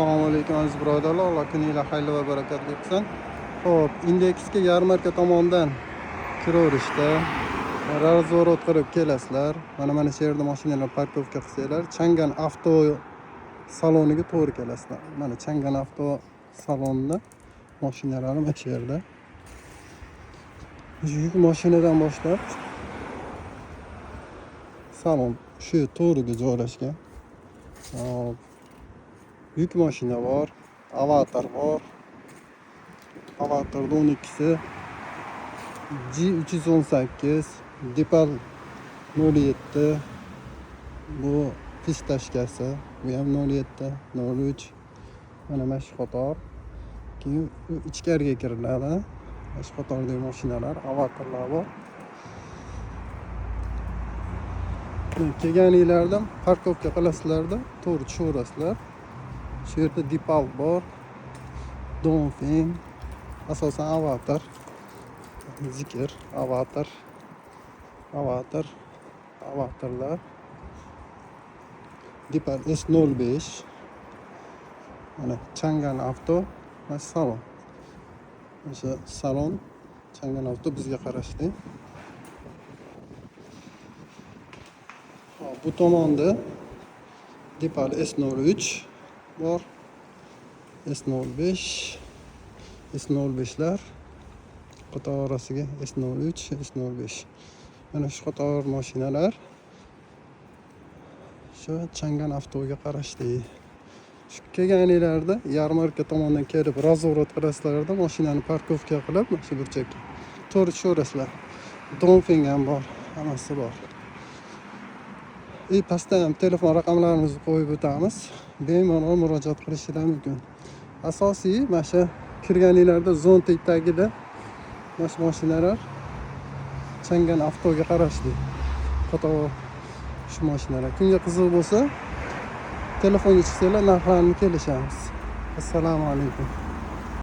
Assalomu alaykum aziz birodarlar, Alloh kuningizlar xayrli va barakatli qilsin. Xo'p, Indeksga yarmarka tomonidan kiraverishda razvorot qilib kelasizlar. Mana shu yerda mashinalar parkovka qilsanglar, Changan avto saloniga to'g'ri kelasizlar. Mana Changan avto salonida mashinalar mana shu yerda. Yuk mashinadan boshlab salon shu to'g'riga joylashgan. Hop. Yuk mashina bor, avatar bor. Avatarda 12si, G318, Depal 07, bu pistashkasi, bu ham 07, 03. Mana shu qator. Keyin ichkariga kiriladi. Mana shu qatordagi mashinalar, avatarlar bor. Kelganinglarda parkovka qilasizlarda to'g'ri tushaverasizlar. Shu yerda Depal bor, Dongfeng, asosan avatar, zikr, avatarlar, Depal S05, mana Changan avto, mana salon. O'sha salon Changan avto bizga qarashli. Bu tomonda Depal S03 bor, S05, S05lar qator orasiga S03, S05. Mana shu qator mashinalar shu Changan avtoga qarashli. Shu kelganinglarda yarmarka tomonidan kelib razvorot qilasizlarda mashinani parkovka qilib, mana shu burchakka to'g'ri tushaverasizlar. Dongfeng ham bor, hammasi bor. Pastda ham telefon raqamlarimizni qo'yib o'tamiz. Bemalol murojaat qilishingiz mumkin. Asosiy mana shu kirganinglarda zontik tagida mana shu mashinalar Changan avtoga qarashli. Qator shu mashinalar. Kimga qiziq bo'lsa, telefonga chiqsanglar narxlarini kelishamiz. Assalomu alaykum.